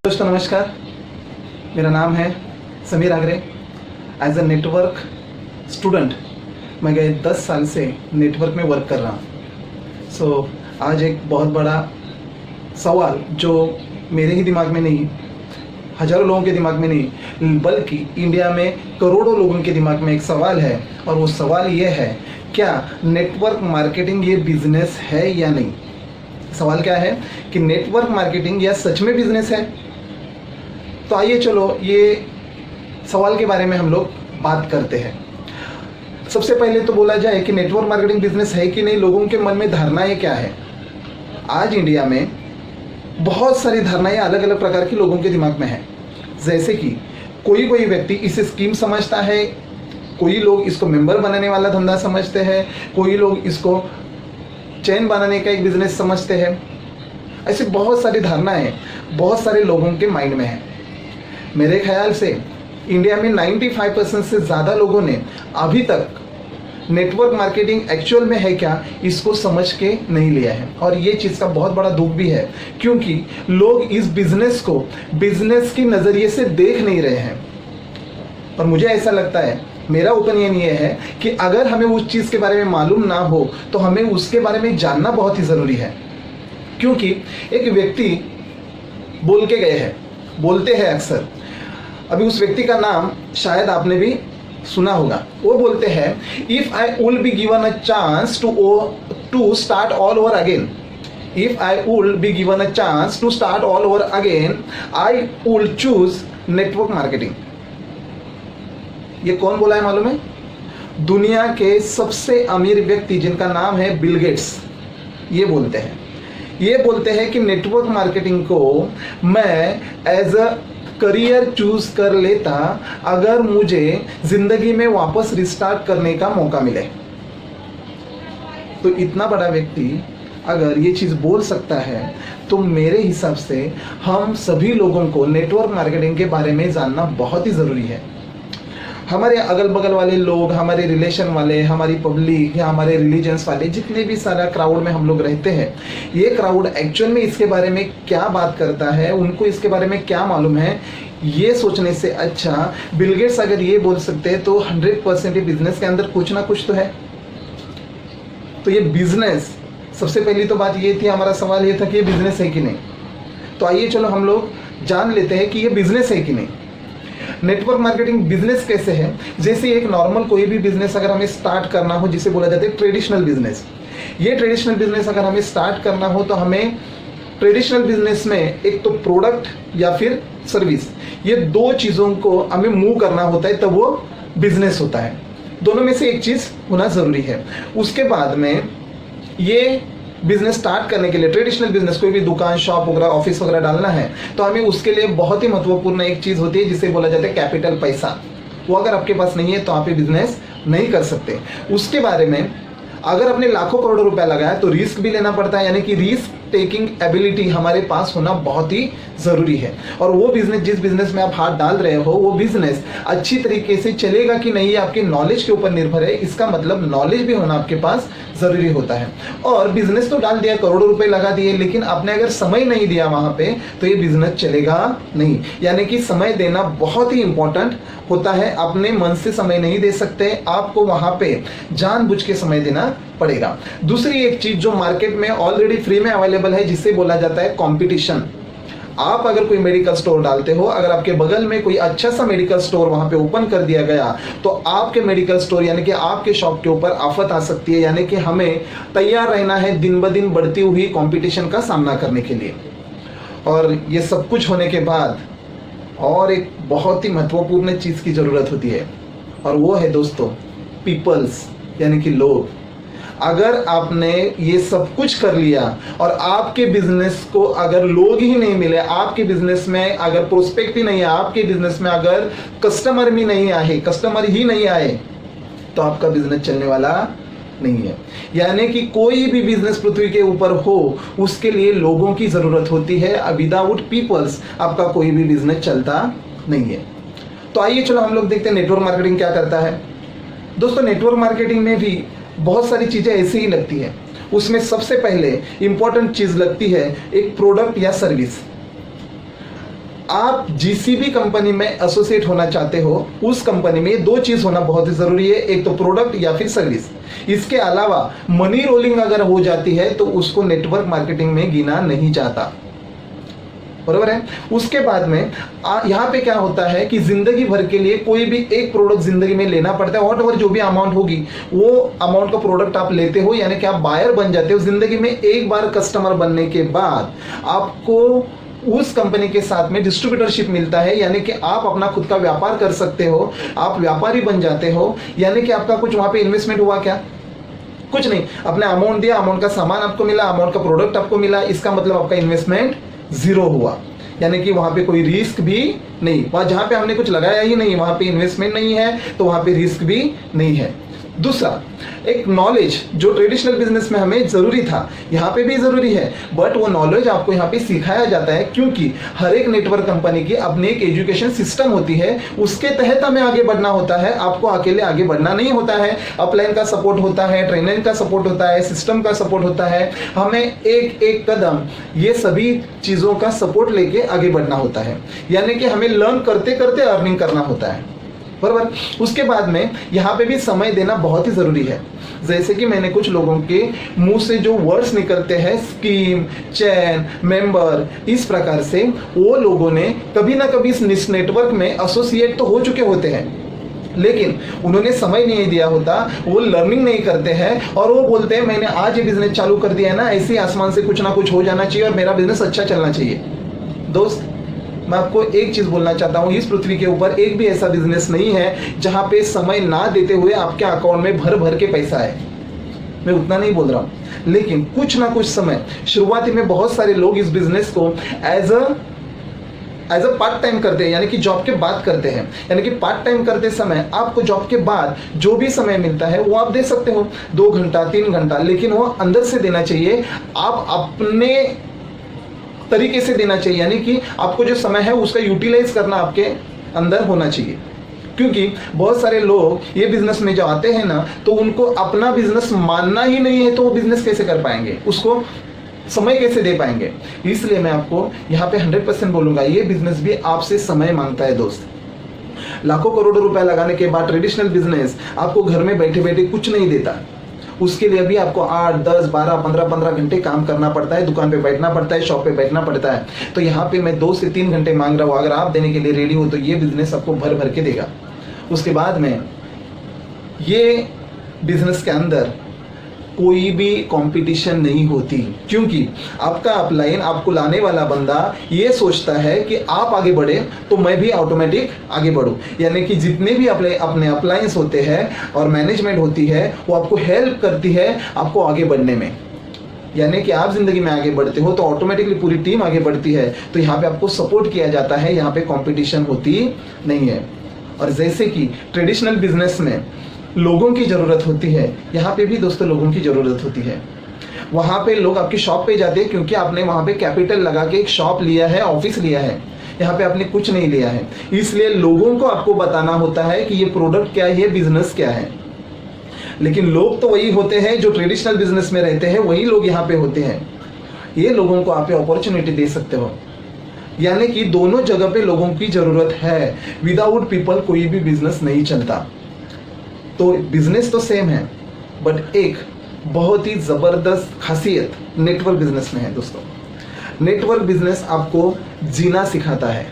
दोस्तों नमस्कार, मेरा नाम है समीर आगरे। एज अ नेटवर्क स्टूडेंट मैं गए 10 साल से नेटवर्क में वर्क कर रहा हूँ। आज एक बहुत बड़ा सवाल जो मेरे ही दिमाग में नहीं, हज़ारों लोगों के दिमाग में नहीं, बल्कि इंडिया में करोड़ों लोगों के दिमाग में एक सवाल है, और वो सवाल ये है, क्या नेटवर्क मार्केटिंग ये बिजनेस है या नहीं। सवाल क्या है कि नेटवर्क मार्केटिंग या सच में बिजनेस है। तो आइए चलो ये सवाल के बारे में हम लोग बात करते हैं। सबसे पहले तो बोला जाए कि नेटवर्क मार्केटिंग बिजनेस है कि नहीं, लोगों के मन में धारणाएं क्या है। आज इंडिया में बहुत सारी धारणाएं अलग अलग प्रकार की लोगों के दिमाग में है। जैसे कि कोई व्यक्ति इसे स्कीम समझता है, कोई लोग इसको मेंबर बनाने वाला धंधा समझते हैं, कोई लोग इसको चेन बनाने का एक बिजनेस समझते हैं। ऐसे बहुत सारी धारणाएं बहुत सारे लोगों के माइंड में है। मेरे ख्याल से इंडिया में 95% से ज़्यादा लोगों ने अभी तक नेटवर्क मार्केटिंग एक्चुअल में है क्या इसको समझ के नहीं लिया है, और ये चीज़ का बहुत बड़ा दुख भी है, क्योंकि लोग इस बिजनेस को बिजनेस की नज़रिए से देख नहीं रहे हैं। और मुझे ऐसा लगता है, मेरा ओपिनियन ये है कि अगर हमें उस चीज़ के बारे में मालूम ना हो तो हमें उसके बारे में जानना बहुत ही ज़रूरी है। क्योंकि एक व्यक्ति बोल के गए हैं, बोलते हैं अक्सर, अभी उस व्यक्ति का नाम शायद आपने भी सुना होगा। वो बोलते हैं, if I will be given a chance to start all over again, if I will be given a chance to start all over again, I will choose network marketing. ये कौन बोला है मालूम है? दुनिया के सबसे अमीर व्यक्ति जिनका नाम है बिल गेट्स, ये बोलते हैं। ये बोलते हैं कि नेटवर्क मार्केटिंग को मैं एज अ करियर चूज कर लेता अगर मुझे जिंदगी में वापस रिस्टार्ट करने का मौका मिले। तो इतना बड़ा व्यक्ति अगर ये चीज़ बोल सकता है तो मेरे हिसाब से हम सभी लोगों को नेटवर्क मार्केटिंग के बारे में जानना बहुत ही ज़रूरी है। हमारे अगल बगल वाले लोग, हमारे रिलेशन वाले, हमारी पब्लिक या हमारे रिलीजन्स वाले, जितने भी सारा क्राउड में हम लोग रहते हैं, ये क्राउड एक्चुअल में इसके बारे में क्या बात करता है, उनको इसके बारे में क्या मालूम है, ये सोचने से अच्छा बिल गेट्स अगर ये बोल सकते हैं तो 100% ये बिजनेस के अंदर कुछ ना कुछ तो है। तो ये बिजनेस, सबसे पहली तो बात ये थी, हमारा सवाल ये था कि ये बिजनेस है कि नहीं। तो आइए चलो हम लोग जान लेते हैं कि ये बिजनेस है कि नहीं। नेटवर्क मार्केटिंग बिजनेस कैसे है? जैसे एक नॉर्मल कोई भी बिजनेस अगर हमें स्टार्ट करना हो, जिसे बोला जाता है ट्रेडिशनल बिजनेस, ये ट्रेडिशनल बिजनेस अगर हमें स्टार्ट करना हो तो हमें ट्रेडिशनल बिजनेस में एक तो प्रोडक्ट या फिर सर्विस, ये दो चीज़ों को हमें मूव करना होता है, तब वो बिजनेस होता है। दोनों में से एक चीज़ होना ज़रूरी है। उसके बाद में ये बिजनेस स्टार्ट करने के लिए, ट्रेडिशनल बिजनेस, कोई भी दुकान, शॉप वगैरह, ऑफिस वगैरह डालना है तो हमें उसके लिए बहुत ही महत्वपूर्ण एक चीज़ होती है जिसे बोला जाता है कैपिटल, पैसा। वो अगर आपके पास नहीं है तो आप ये बिजनेस नहीं कर सकते। उसके बारे में अगर आपने लाखों करोड़ों रुपया लगाया तो रिस्क भी लेना पड़ता है, यानी कि रिस्क टेकिंग एबिलिटी हमारे पास होना बहुत ही ज़रूरी है। और वो बिजनेस, जिस बिजनेस में आप हाथ डाल रहे हो, वो बिजनेस अच्छी तरीके से चलेगा कि नहीं, आपके नॉलेज के ऊपर निर्भर है। इसका मतलब नॉलेज भी होना आपके पास ज़रूरी होता है। और बिजनेस तो डाल दिया, करोड़ों रुपए लगा दिए, लेकिन आपने अगर समय नहीं दिया वहाँ पे तो ये बिजनेस चलेगा नहीं। यानी कि समय देना बहुत ही इंपॉर्टेंट होता है। अपने मन से समय नहीं दे सकते, आपको वहाँ पे जानबूझ के समय देना पड़ेगा। दूसरी एक चीज़ जो मार्केट में ऑलरेडी फ्री में अवेलेबल है, जिसे बोला जाता है कंपटीशन। आप अगर कोई मेडिकल स्टोर डालते हो, अगर आपके बगल में कोई अच्छा सा मेडिकल स्टोर वहां पे ओपन कर दिया गया तो आपके मेडिकल स्टोर यानी कि आपके शॉप के ऊपर आफत आ सकती है। यानी कि हमें तैयार रहना है दिन ब दिन बढ़ती हुई कंपटीशन का सामना करने के लिए। और ये सब कुछ होने के बाद और एक बहुत ही महत्वपूर्ण चीज़ की ज़रूरत होती है, और वो है दोस्तों पीपल्स, यानी कि लोग। अगर आपने ये सब कुछ कर लिया और आपके बिजनेस को अगर लोग ही नहीं मिले, आपके बिजनेस में अगर प्रोस्पेक्ट ही नहीं है, आपके बिजनेस में अगर कस्टमर ही नहीं आए तो आपका बिजनेस चलने वाला नहीं है। यानी कि कोई भी बिजनेस पृथ्वी के ऊपर हो, उसके लिए लोगों की ज़रूरत होती है। विदाउट पीपल्स आपका कोई भी बिजनेस चलता नहीं है। तो आइए चलो हम लोग देखते हैं नेटवर्क मार्केटिंग क्या करता है। दोस्तों नेटवर्क मार्केटिंग में भी बहुत सारी चीज़ें ऐसे ही लगती है। उसमें सबसे पहले इंपॉर्टेंट चीज़ लगती है एक प्रोडक्ट या सर्विस। आप जिस भी कंपनी में एसोसिएट होना चाहते हो उस कंपनी में ये दो चीज होना बहुत ही जरूरी है, एक तो प्रोडक्ट या फिर सर्विस। इसके अलावा मनी रोलिंग अगर हो जाती है तो उसको नेटवर्क मार्केटिंग में गिना नहीं जाता, बरोबर है। उसके बाद में यहाँ पे क्या होता है कि जिंदगी भर के लिए कोई भी एक प्रोडक्ट जिंदगी में लेना पड़ता है, वॉट एवर जो भी अमाउंट होगी वो अमाउंट का प्रोडक्ट आप लेते हो, यानी कि आप बायर बन जाते हो। जिंदगी में एक बार कस्टमर बनने के बाद आपको उस कंपनी के साथ में डिस्ट्रीब्यूटरशिप मिलता है, यानी कि आप अपना खुद का व्यापार कर सकते हो, आप व्यापारी बन जाते हो। यानी कि आपका कुछ वहां पे इन्वेस्टमेंट हुआ क्या? कुछ नहीं, अपने अमाउंट दिया, अमाउंट का सामान आपको मिला, अमाउंट का प्रोडक्ट आपको मिला, इसका मतलब आपका इन्वेस्टमेंट जीरो हुआ। यानी कि वहां पे कोई रिस्क भी नहीं, वहां जहां पे हमने कुछ लगाया ही नहीं, वहां पे इन्वेस्टमेंट नहीं है, तो वहां पे रिस्क भी नहीं है। दूसरा, एक नॉलेज जो ट्रेडिशनल बिजनेस में हमें जरूरी था, यहाँ पे भी जरूरी है, बट वो नॉलेज आपको यहाँ पे सिखाया जाता है, क्योंकि हर एक नेटवर्क कंपनी की अपनी एक एजुकेशन सिस्टम होती है, उसके तहत हमें आगे बढ़ना होता है। आपको अकेले आगे बढ़ना नहीं होता है। अपलाइन का सपोर्ट होता है, ट्रेनर का सपोर्ट होता है, सिस्टम का सपोर्ट होता है, हमें एक एक कदम ये सभी चीजों का सपोर्ट लेके आगे बढ़ना होता है। यानी कि हमें लर्न करते करते अर्निंग करना होता है, बराबर। उसके बाद में यहाँ पे भी समय देना बहुत ही जरूरी है। जैसे कि मैंने कुछ लोगों के मुंह से जो वर्ड्स निकलते हैं, स्कीम, चैन, मेंबर, इस प्रकार से वो लोगों ने कभी ना कभी इस नेटवर्क में एसोसिएट तो हो चुके होते हैं, लेकिन उन्होंने समय नहीं दिया होता, वो लर्निंग नहीं करते हैं और वो बोलते हैं मैंने आज ये बिजनेस चालू कर दिया है ना, ऐसे आसमान से कुछ ना कुछ हो जाना चाहिए और मेरा बिजनेस अच्छा चलना चाहिए। दोस्त, मैं आपको एक चीज बोलना चाहता हूं, इस पृथ्वी के ऊपर एक भी ऐसा बिजनेस नहीं है जहां पे समय ना देते हुए आपके अकाउंट में भर भर के पैसा है। मैं उतना नहीं बोल रहा हूं, लेकिन कुछ ना कुछ समय, शुरुआती में बहुत सारे लोग इस बिजनेस को एज अ पार्ट टाइम करते हैं, यानी कि जॉब के बाद करते हैं। यानी कि पार्ट टाइम करते समय आपको जॉब के बाद जो भी समय मिलता है वो आप दे सकते हो, 2 घंटा 3 घंटा, लेकिन वो अंदर से देना चाहिए, आप अपने तरीके से देना चाहिए। यानी कि आपको जो समय है उसका यूटिलाइज करना आपके अंदर होना चाहिए। क्योंकि बहुत सारे लोग ये बिजनेस में जो आते हैं ना, तो उनको अपना बिजनेस मानना ही नहीं है, तो वो बिजनेस कैसे कर पाएंगे, उसको समय कैसे दे पाएंगे। इसलिए मैं आपको यहाँ पे 100% बोलूंगा, ये बिजनेस भी आपसे समय मांगता है दोस्त। लाखों करोड़ों रुपए लगाने के बाद ट्रेडिशनल बिजनेस आपको घर में बैठे बैठे कुछ नहीं देता। उसके लिए भी आपको 8, 10, 12, 15 घंटे काम करना पड़ता है, दुकान पे बैठना पड़ता है, शॉप पे बैठना पड़ता है। तो यहाँ पे मैं 2 से 3 घंटे मांग रहा हूँ, अगर आप देने के लिए रेडी हो तो ये बिजनेस आपको भर भर के देगा। उसके बाद में ये बिजनेस के अंदर कोई भी कंपटीशन नहीं होती, क्योंकि आपका अपलाइन, आपको लाने वाला बंदा ये सोचता है कि आप आगे बढ़े तो मैं भी ऑटोमेटिक आगे बढ़ूं। यानी कि जितने भी अपने अप्लायंस होते हैं और मैनेजमेंट होती है, वो आपको हेल्प करती है आपको आगे बढ़ने में। यानी कि आप जिंदगी में आगे बढ़ते हो तो ऑटोमेटिकली पूरी टीम आगे बढ़ती है, तो यहाँ पे आपको सपोर्ट किया जाता है, यहाँ पे कंपटीशन होती नहीं है। और जैसे कि ट्रेडिशनल बिजनेस में लोगों की जरूरत होती है, यहाँ पे भी दोस्तों लोगों की जरूरत होती है। वहां पे लोग आपकी शॉप पे जाते हैं क्योंकि आपने वहां पे कैपिटल लगा के एक शॉप लिया है, ऑफिस लिया है। यहाँ पे आपने कुछ नहीं लिया है, इसलिए लोगों को आपको बताना होता है कि ये प्रोडक्ट क्या है, ये बिजनेस क्या है। लेकिन लोग तो वही होते हैं जो ट्रेडिशनल बिजनेस में रहते हैं, वही लोग यहाँ पे होते हैं। ये लोगों को आप अपॉर्चुनिटी दे सकते हो। यानी कि दोनों जगह पे लोगों की जरूरत है। विदाउट पीपल कोई भी बिजनेस नहीं चलता। तो बिजनेस तो सेम है, बट एक बहुत ही जबरदस्त खासियत नेटवर्क बिजनेस में है दोस्तों। नेटवर्क बिजनेस आपको जीना सिखाता है।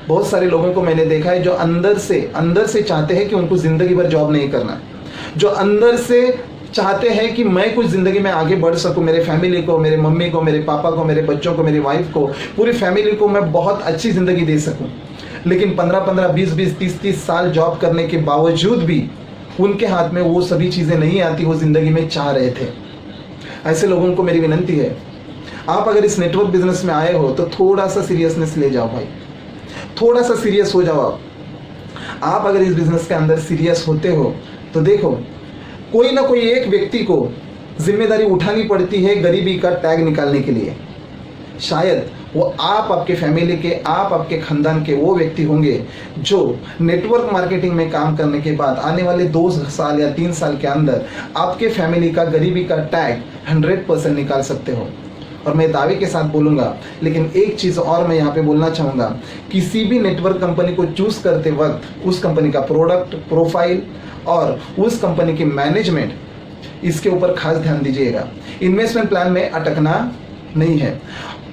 बहुत सारे लोगों को मैंने देखा है जो अंदर से चाहते हैं कि उनको जिंदगी भर जॉब नहीं करना, जो अंदर से चाहते हैं कि मैं कुछ जिंदगी में आगे बढ़ सकूं, मेरे फैमिली को, मेरे मम्मी को, मेरे पापा को, मेरे बच्चों को, मेरी वाइफ को, पूरी फैमिली को मैं बहुत अच्छी जिंदगी दे सकूं। लेकिन 15-15, 20-20, 30-30 साल जॉब करने के बावजूद भी उनके हाथ में वो सभी चीजें नहीं आती वो जिंदगी में चाह रहे थे। ऐसे लोगों को मेरी विनती है, आप अगर इस नेटवर्क बिजनेस में आए हो तो थोड़ा सा सीरियसनेस ले जाओ भाई, थोड़ा सा सीरियस हो जाओ। आप अगर इस बिजनेस के अंदर सीरियस होते हो तो देखो, कोई ना कोई एक व्यक्ति को जिम्मेदारी उठानी पड़ती है गरीबी का टैग निकालने के लिए। शायद वो आप, आपके फैमिली के, आप आपके खानदान के वो व्यक्ति होंगे जो नेटवर्क मार्केटिंग में काम करने के बाद आने वाले 2 साल या 3 साल के अंदर आपके फैमिली का गरीबी का टैग 100% निकाल सकते हो। और मैं दावे के साथ बोलूँगा। लेकिन एक चीज़ और मैं यहाँ पे बोलना चाहूँगा, किसी भी नेटवर्क कंपनी को चूज़ करते वक्त उस कंपनी का प्रोडक्ट प्रोफाइल और उस कंपनी की मैनेजमेंट, इसके ऊपर खास ध्यान दीजिएगा। इन्वेस्टमेंट प्लान में अटकना नहीं है।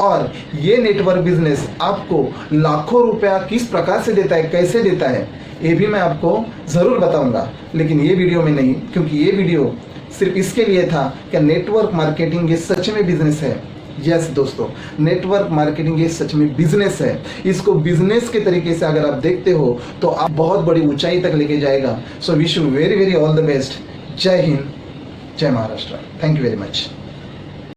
और ये नेटवर्क बिजनेस आपको लाखों रुपया किस प्रकार से देता है, कैसे देता है, ये भी मैं आपको ज़रूर बताऊंगा, लेकिन ये वीडियो में नहीं, क्योंकि ये वीडियो सिर्फ इसके लिए था कि नेटवर्क मार्केटिंग ये सच में बिजनेस है। यस दोस्तों, नेटवर्क मार्केटिंग ये सच में बिजनेस है। इसको बिजनेस के तरीके से अगर आप देखते हो तो आप बहुत बड़ी ऊंचाई तक लेके जाएगा। So wish you very very all the best. जय हिंद, जय Maharashtra. Thank you very much.